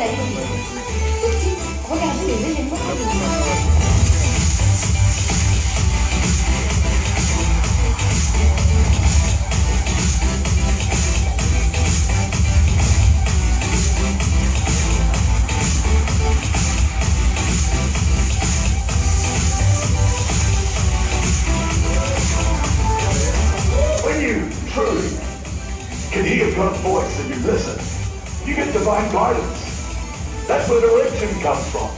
Tout de suite, regardez les événements à venir. When you truly can hear God's voice and you listen, you get divine guidance. That's where direction comes from.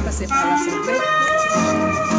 Passer par la cervelle.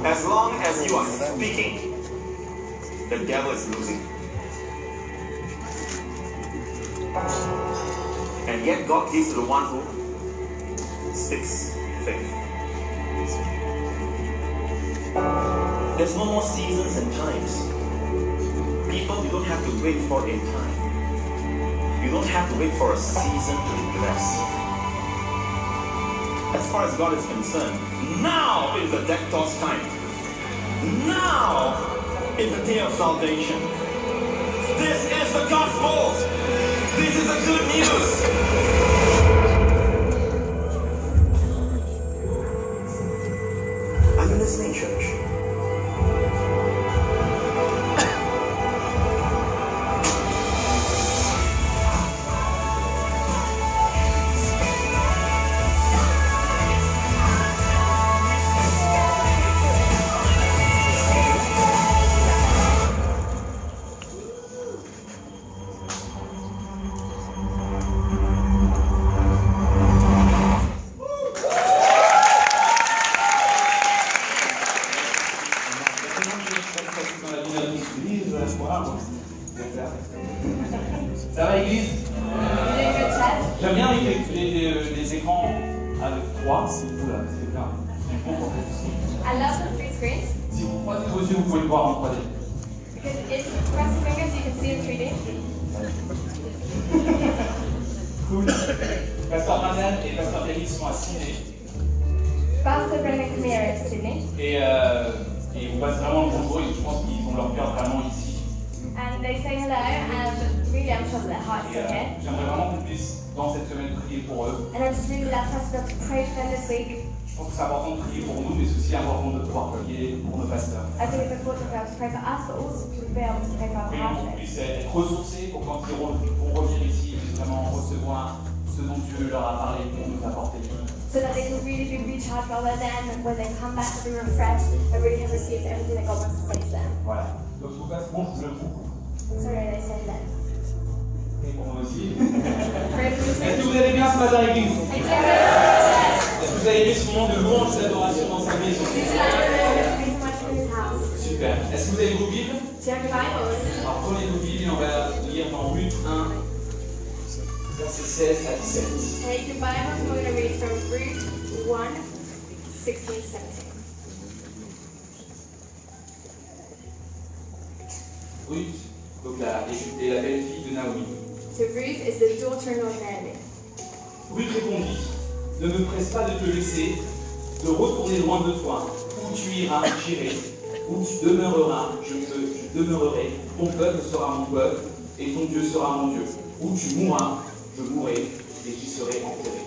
As long as you are speaking, the devil is losing. And yet God gives to the one who speaks faith. There's no more seasons and times. People, you don't have to wait for a time. You don't have to wait for a season to be blessed. As far as God is concerned, now is the death toss time. Now is the day of salvation. This is the gospel. This is the good news. Are you listening, church? Ça va, Église? J'aime bien les écrans avec 3. Oula, c'est clair. C'est bon pour faire. I love the 3 screens Si vous croisez vos yeux, vous pouvez le voir en 3D. because if you press the fingers, you can see in 3D. Cool. Pasteur Brandon et Pasteur Denis sont à Sydney. Pastor Brendan Khmer at Sydney, Et on passe vraiment le bonjour. Et je pense qu'ils ont leur cœur vraiment ici. and they say hello, and really I'm sure that their hearts Et are here. j'aimerais vraiment qu'on puisse, dans cette semaine, prier pour eux. And I just really love us to pray for them this week. Je pense que c'est important de prier pour nous, mais c'est aussi important de pouvoir prier pour nos pasteurs. I think it's important for us to pray for us, but also to be able to pray for our Prions qu'on pastors. puisse être ressourcés pour quand ils vont revenir ici, ils puissent vraiment recevoir ce dont Dieu leur a parlé pour nous apporter. So that they can really be recharged while they're there, and when they come back to be refreshed and really have received everything that God wants to say to them. Voilà. Donc je vous passe bonjour. Sorry, they said that. Et pour nous aussi. Pray for Est-ce us. que vous allez bien ce matin, Église? Thank you very much. Est-ce que vous avez aimé ce moment de louange et d'adoration dans sa maison? Thank you so much for this house. Super. Est-ce que vous avez vos Bibles? Do you have your Bibles? Alors prenez vos Bibles et on va lire dans Ruth 1, versets 16 à 17. Take your Bibles and we're going to read from Ruth 1, 16 to 17. Ruth, donc est la belle-fille de Naomi. So Ruth is the daughter-in-law of Naomi. Ruth répondit, ne me presse pas de te laisser, de retourner loin de toi. Où tu iras, j'irai. Où tu demeureras, je demeurerai. Ton peuple sera mon peuple, et ton Dieu sera mon Dieu. Où tu mourras, je mourrai, et j'y serai enterré.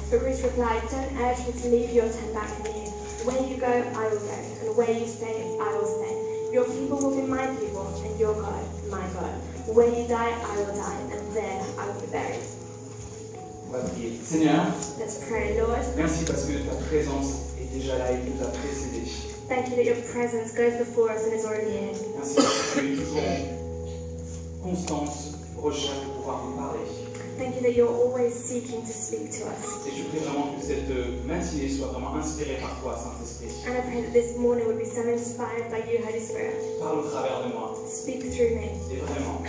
But Ruth replied, don't urge me to leave you or turn back from you. Where you go, I will go, and where you stay, I will stay. Your people will be my people, and your God, my God. Where you die, I will die, and there I will be buried. On va prier. Seigneur, Let's pray, Lord. merci parce que ta présence est déjà là et nous a précédés. Thank you that your presence goes before us and is already here. Merci parce que tu es toujours en constante recherche de pouvoir nous parler. Thank you that you're always seeking to speak to us. Et je prie vraiment que cette matinée soit vraiment inspirée par toi, Saint-Esprit. And I pray that this morning would be so inspired by you, Holy Spirit. Parle au travers de moi. Speak through me. Et vraiment,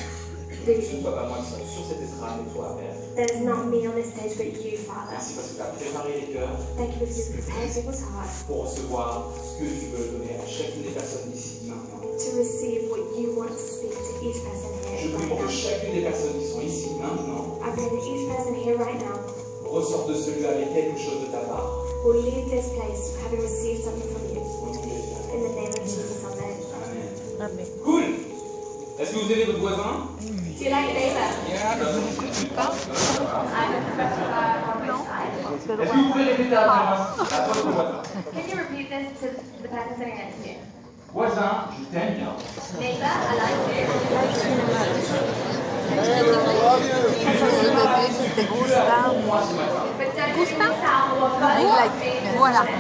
Please. ce ne soit pas moi qui sois sur cette estrade, mais toi, Père. That is not me on this stage, but you, Father. Merci parce que tu as préparé les cœurs Thank you because you've prepared people's hearts pour recevoir ce que tu veux donner à chacune des personnes ici maintenant. to receive what you want to speak to each person Je here prie right pour que now. chacune des personnes qui sont ici maintenant I pray that each person here right now ressorte de celui-là avec quelque chose de ta part. will leave this place having received something from you. Au nom de Jésus. In the name of Jesus, amen. Amen. Cool. Est-ce que vous aimez votre voisin? Do you like your neighbor? I'm a professional Est-ce que vous pouvez répéter après moi à votre voisin? Can you repeat this to the person sitting next to you? Voisin, je t'aime bien. Neighbor, I like you. Moi ce matin. But don't you sound what God I wants like, me to voilà. say.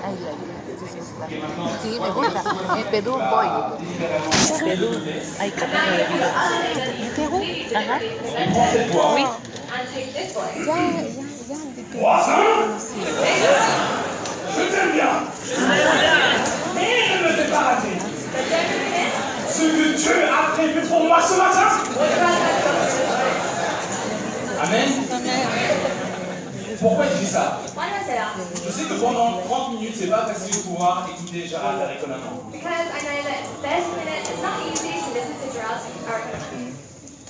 I like. This is Et like. maintenant, Sí, toi, me gusta. tu En Perú vas voy. délibérément te lever. Hay que tener vida. En Perú, ajá. Et prends cette voix. Oui. And take this voice. Ya. Voisin, je t'aime bien. Mais ne me fais pas rater. Ce que Dieu a prévu pour moi ce matin. Amen. Pourquoi je dis ça? Why do I say that? Je sais que pendant 30 minutes, c'est pas facile de pouvoir écouter Gérald Ariconaman. Because I know that 30 minutes, it's not easy to listen to Gerald Ariconaman.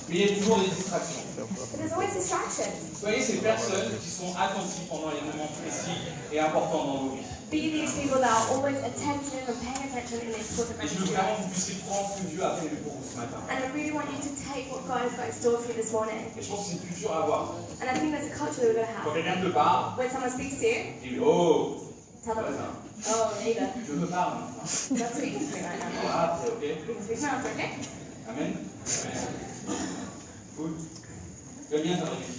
Mais il y a toujours des distractions. But there's always distractions. Soyez ces personnes qui sont attentives pendant les moments précis et importants dans vos vies. Be these people that are always attentive and paying attention in this important Et je message. veux vraiment que vous puissiez prendre ce que Dieu a prévu pour vous ce matin. And I really want you to take what God has got in store for you this morning. Et je pense que c'est une culture à avoir. And I think there's a culture that we're going to Quand have. quelqu'un te parle, When someone speaks to you, dis oh, tell them, voisin, oh, neighbor, je me parle maintenant. God's speaking to me right now. Voilà, c'est ok. You can speak now, it's okay? Amen. Cool. J'aime bien faire des bêtises.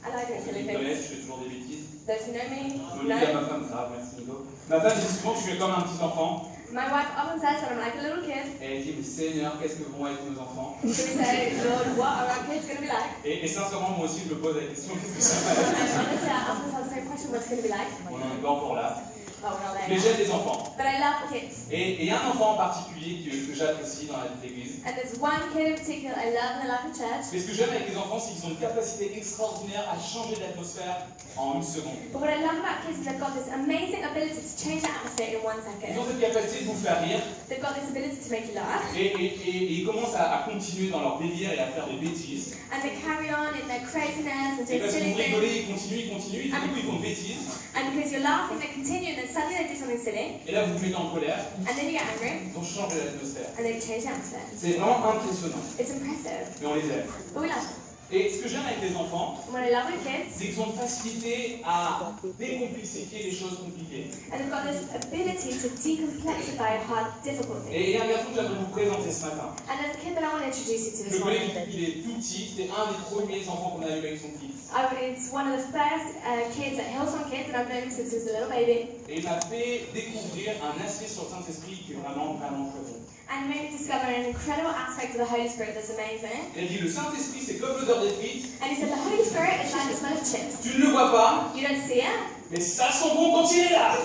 I like doing Ceux silly qui me things. connaissent, je fais toujours des bêtises. Those who know me, Je le dis à know. ma femme, ça va, merci Nico. Ma femme dit souvent que je suis comme un petit enfant. My wife often says that I'm like a little kid. Et elle dit, mais Seigneur, qu'est-ce que vont être nos enfants? So we say, Lord, what are our kids going to be like? Et sincèrement, moi aussi, je me pose la question, qu'est-ce que ça va And être? honestly, I ask myself the same question, what's it going to be like? On n'en est pas encore là. Oh, we're not there Mais yet. j'aime les enfants. But I love kids. Et il y a un enfant en particulier que j'apprécie dans l'église. And there's one kid in particular I love in the life of church. Mais ce que j'aime avec les enfants, c'est qu'ils ont une capacité extraordinaire à changer l'atmosphère en une seconde. But what I love about kids is they've got this amazing ability to change the atmosphere in 1 Ils second. ont cette capacité de vous faire rire They've got this ability to make you laugh. et ils commencent à continuer dans leur délire et à faire des bêtises. And they carry on in their craziness and Et doing parce que silly vous rigolez, things. ils continuent, et tout d'un coup ils font des bêtises. And because you're laughing, they continue, and then suddenly they do something silly. Et là vous vous mettez en colère, And then you get angry, ils ont changé l'atmosphère. and they change the atmosphere. C'est vraiment impressionnant, It's impressive. mais on les aime. But we love them. Et ce que j'aime avec les enfants, And what I love with kids, c'est qu'ils ont une facilité à décomplexifier les choses compliquées. and they've got this ability to decomplexify hard, difficult things. Et il y a un garçon que j'aimerais vous présenter ce matin. And there's a kid that I want to introduce you to Je this le connais morning. depuis qu'il est tout petit, c'était un des premiers enfants qu'on a eu avec son fils. It's one of the first kids at Hillsong Kids, and I've known him since he was a little baby. Et il m'a fait découvrir un aspect sur le Saint-Esprit qui est vraiment, vraiment très bon. And made me discover an incredible aspect of the Holy Spirit that's amazing. Il a dit, le Saint-Esprit, c'est comme l'odeur des frites. And he said the Holy Spirit is like the smell of chips. Tu ne le vois pas, You don't see it, mais ça sent bon quand il est là.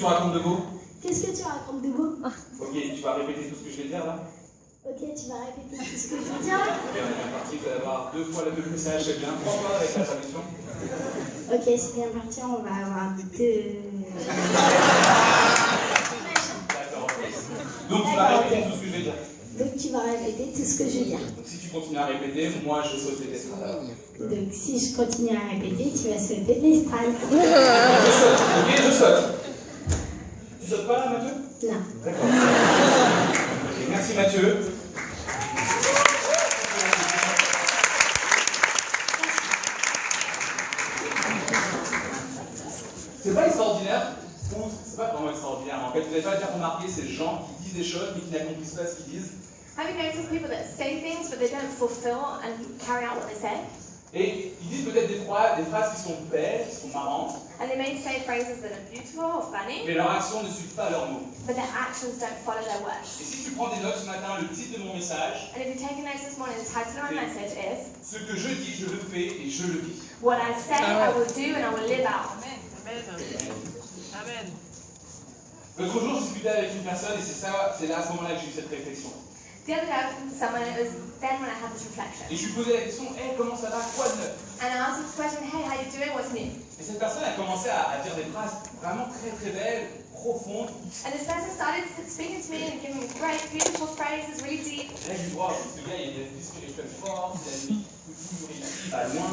tu racontes de beau? Qu'est-ce que tu racontes de beau? Ok, tu vas répéter tout ce que je vais dire là? Ok, tu vas répéter tout ce que je veux dire. Ok, on est bien parti, vous allez avoir 2 fois le même message, c'est bien. 3 fois avec la traduction. Ok, c'est bien parti, on va avoir 2. D'accord, ok. Donc tu vas répéter tout ce que je vais dire. Donc tu vas répéter tout ce que je veux dire. Donc si tu continues à répéter, moi je saute les estrades. Donc si je continue à répéter, tu vas sauter de l'estrade. Je saute, ok, je saute. Tu sautes pas là, Mathieu? Non. D'accord. Ok, merci Mathieu. C'est pas extraordinaire, ou c'est pas vraiment extraordinaire. En fait, vous n'avez pas bien remarqué ces gens qui disent des choses mais qui n'accomplissent pas ce qu'ils disent. Have you noticed people that say things but they don't fulfill and carry out what they say? Et ils disent peut-être des phrases qui sont belles, qui sont marrantes, And they may say phrases that are beautiful or funny, mais leurs actions ne suivent pas leurs mots. but their actions don't follow their words. Et si tu prends des notes ce matin, le titre de mon message, And if you're taking notes this morning, the title of my message is ce que je dis, je le fais et je le vis. What I say, I will do and I will live out. Amen. L'autre jour, je discutais avec une personne et c'est là, à ce moment-là que j'ai eu cette réflexion. The other day, I was talking to someone, and it was then when I had this reflection. Et je lui posais la question, hey, comment ça va, quoi de neuf? And I asked this question, hey, how you doing? What's new? Et cette personne a commencé à dire des phrases vraiment très très belles, profondes. And this person started speaking to me and giving me great, beautiful phrases, really deep. Et là, je lui dis, wow, ce gars, il a une vie spirituelle forte, il a une vie il va loin.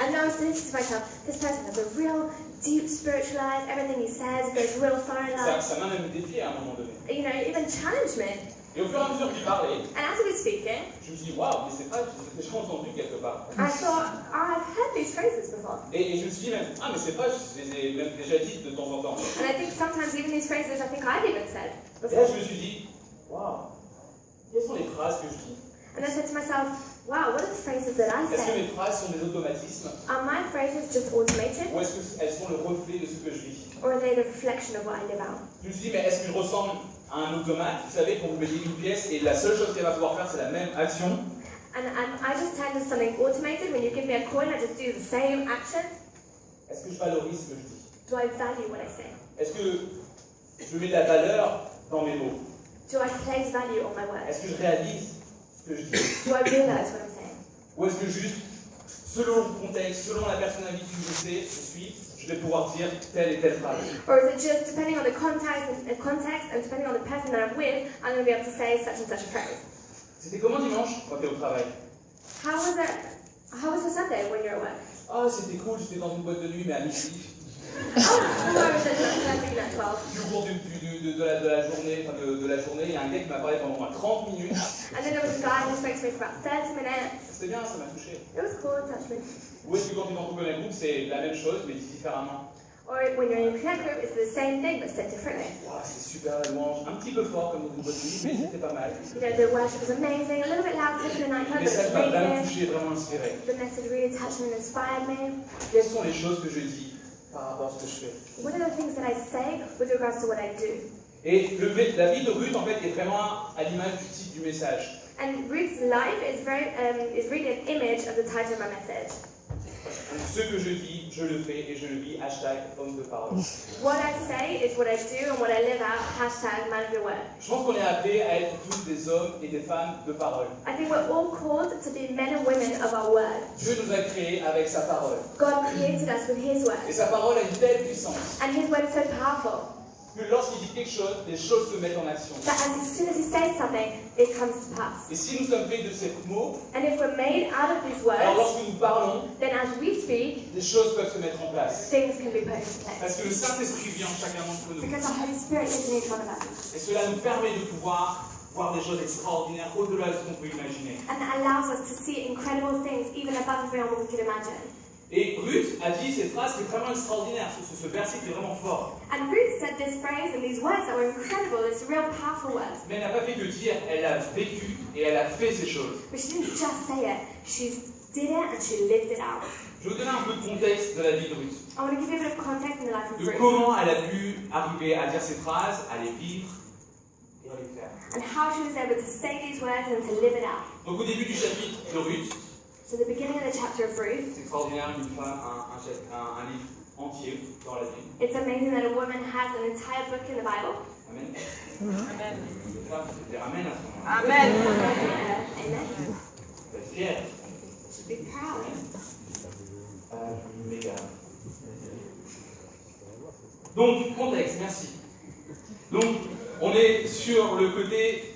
And now I'm thinking to myself, this person has a real deep spiritual life, everything he says goes real far in life. Ça m'a même défié à un moment donné. You know, it even challenged me. Et au fur et à mesure qu'il parlait, And as he was speaking, je me suis dit, waouh, mais ces phrases, je les ai déjà entendues quelque part. I thought, I've heard these phrases before. Et je me suis dit même, ah, mais ces phrases, je les ai même déjà dites de temps en temps. And I think sometimes even these phrases, I think I've even said Et là, before. je me suis dit, waouh, quelles sont les phrases que je dis? And I said to myself, wow, what are the phrases that I Est-ce que say? mes phrases sont des automatismes? Are my phrases just automated? Ou est-ce qu'elles sont le reflet de ce que je vis? Or are they the reflection of what I live out? Je me suis dit, mais est-ce que je ressemble à un automate? Vous savez, quand vous mettez une pièce et la seule chose qu'elle va pouvoir faire, c'est la même action. And I just turn to something automated. When you give me a coin, I just do the same action. Est-ce que je valorise ce que je dis? Do I value what I say? Est-ce que je mets de la valeur dans mes mots? Do I place value on my words? Est-ce que je réalise ce que je dis? Do I realize what I'm saying? Ou est-ce que juste, selon le contexte, selon la personnalité que je suis, je vais pouvoir dire telle et telle phrase? Or is it just depending on the context and depending on the person that I'm with, I'm going to be able to say such and such a phrase? C'était comment dimanche quand tu es au travail? How was your Sunday when you're at work? Ah, c'était cool, j'étais dans une boîte de nuit, mais à midi. Oh, I was at lunch at 12. Puis au cours de la journée, il y a un gars qui m'a parlé pendant au moins 30 minutes. And then there was a guy who spoke to me for about 30 minutes. C'était bien, ça m'a touché. It was cool, it touched me. Ou est-ce que quand tu es dans ton connect group, c'est la même chose, mais dit différemment? Or when you're in a connect group, it's the same thing but said differently. Wow, c'est super la louange, un petit peu fort comme dans une boîte de nuit, mais c'était pas mal. You know, the worship was amazing, a little bit loud, in the nightclub, Le but message it's m'a vraiment amazing. touché, vraiment inspiré. The message really touched me and inspired me. Quelles sont les choses que je dis par rapport à ce que je fais? What are the things that I say with regards to what I do? Et la vie de Ruth, en fait, est vraiment à l'image du titre du message. And Ruth's life is really an image of the title of my message. Donc, ce que je dis, je le fais et je le vis, #homme de parole. What I say is what I do and what I live out, #man of your word. Je pense qu'on est appelés à être tous des hommes et des femmes de parole. I think we're all called to be men and women of our word. Dieu nous a créés avec sa parole. God created us with His word. Et sa parole a une telle puissance And His word is so powerful que lorsqu'il dit quelque chose, les choses se mettent en action. that as soon as He says something, it comes to pass. Et si nous sommes faits de ces mots, And if we're made out of these alors words, lorsque nous parlons, then as we speak, des choses peuvent se mettre en place. things can be put into place. Parce que le Saint-Esprit vit en chacun d'entre nous. Because the Holy Spirit is in each one of us. Et cela nous permet de pouvoir voir des choses extraordinaires au-delà de ce qu'on peut imaginer. And that allows us to see incredible things even above and beyond what we could imagine. Et Ruth a dit cette phrase qui est vraiment extraordinaire, ce verset qui est vraiment fort. And Ruth said this phrase and these words that were incredible. It's real powerful words. Mais elle n'a pas fait que dire, elle a vécu et elle a fait ces choses. But she didn't just say it. She did it and she lived it out. Je vais vous donner un peu de contexte de la vie de Ruth. I want to give you a bit of context in the life of De Ruth. comment elle a pu arriver à dire ces phrases, à les vivre et à les faire. And how she was able to say these words and to live it out. Donc au début du chapitre de Ruth, So the beginning of the chapter of Ruth, c'est extraordinaire, une femme, un livre entier dans la Bible. It's amazing that a woman has an entire book in the Bible. Amen. Amen. Les femmes, je vais dire Amen à ce moment-là. Amen. Amen. Vous êtes fiers. Should be proud. Méga. Donc, contexte, merci. Donc, on est sur le côté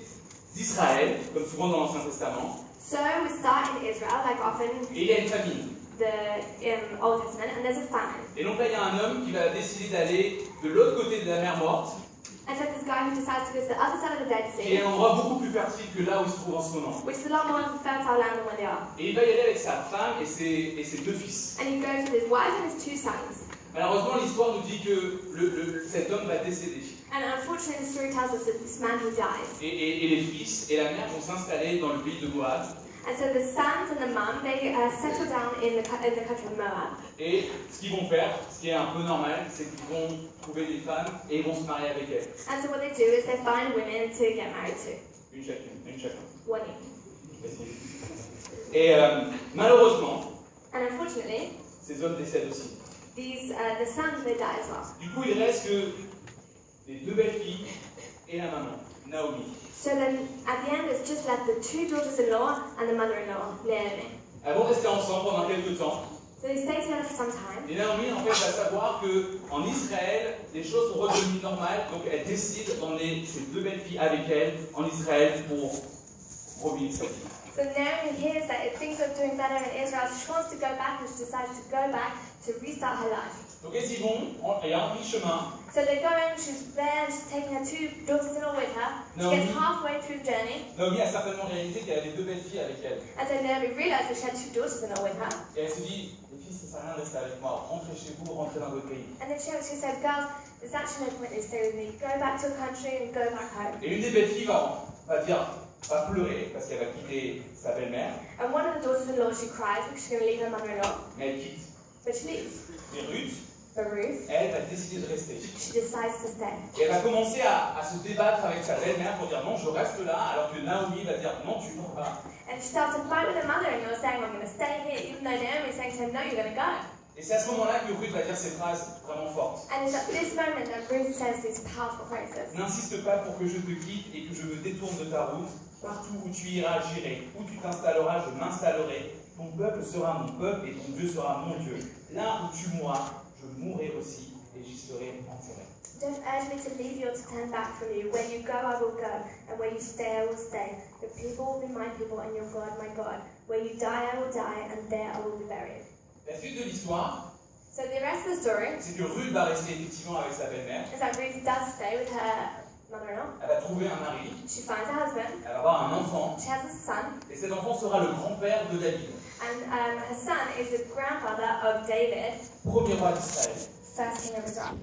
d'Israël, comme souvent dans l'Ancien Testament, So we start in Israel, like often et il y a une famine. in Old Testament, and there's a famine. Et donc là, il y a un homme qui va décider d'aller de l'autre côté de la mer Morte, And so this guy who decides to go to the other side of the Dead qui est Sea, un endroit beaucoup plus fertile que là où il se trouve en ce moment. which is a lot more fertile land than where they are. Et il va y aller avec sa femme et ses deux fils. And he goes with his wife and his two sons. Malheureusement, l'histoire nous dit que cet homme va décéder. And unfortunately, the story tells us that this man who dies. Et les fils et la mère vont s'installer dans le pays de Moab. And so the sons and the mum, they settle down in the country of Moab. Et ce qu'ils vont faire, ce qui est un peu normal, c'est qu'ils vont trouver des femmes et ils vont se marier avec elles. And so what they do is they find women to get married to. Une chacun. One each. Et malheureusement, And unfortunately, ces hommes décèdent aussi. the sons, they die as well. Du coup, il reste que les deux belles filles et la maman, Naomi. So then, at the end, it's just like the two daughters-in-law and the mother-in-law, Naomi. Elles vont rester ensemble pendant quelques temps. So they stay together for some time. Et Naomi, en fait, va savoir qu'en Israël, les choses sont redevenues normales. Donc, elle décide d'emmener ses deux belles filles avec elle en Israël pour revivre sa vie. So Naomi hears that things are doing better in Israel, so she wants to go back, and she decides to go back to restart her life. Donc, elles y vont, et à mi-chemin, So they're going, she's there, and she's taking her two daughters-in-law with her. She Naomi. gets halfway through the journey, Naomi a certainement réalisé qu'elle avait deux belles filles avec elle. and so Naomi realized that she had two daughters-in-law with her. Et elle se dit, les filles, ça sert à rien de rester avec moi. Rentrez chez vous, rentrez dans votre pays. And then she said, girls, there's actually no point in staying with me. Go back to your country and go back home. Et une des belles filles va pleurer parce qu'elle va quitter sa belle-mère. And one of the daughters-in-law, she cries because she's going to leave her mother-in-law, Mais elle quitte. but she leaves. Et Ruth, But Ruth, elle va décider de rester. she decides to stay. Et elle va commencer à se débattre avec sa belle-mère pour dire non, je reste là, alors que Naomi va dire non, tu ne vas pas. And she starts to fight with her mother-in-law, saying, I'm going to stay here, even though Naomi is saying to her, no, you're going to go. Et c'est à ce moment-là que Ruth va dire ces phrases vraiment fortes. And it's at this moment that Ruth says these powerful phrases. N'insiste pas pour que je te quitte et que je me détourne de ta route. Partout où tu iras, j'irai. Où tu t'installeras, je m'installerai. Ton peuple sera mon peuple et ton Dieu sera mon Dieu. Là où tu mourras, je mourrai aussi et j'y serai enterré. Don't urge me to leave you or to turn back from you. Where you go, I will go, and where you stay, I will stay. Your people will be my people, and your God, my God. Where you die, I will die, and there I will be buried. La suite de l'histoire, So the rest of the story c'est que Ruth va rester effectivement avec sa belle-mère. is that Ruth does stay with her mother-in-law. Elle va trouver un mari. She finds a husband. Elle va avoir un enfant. She has a son, Et cet enfant sera le grand-père de David, and her son is the grandfather of David, premier roi d'Israël. first king of Israel.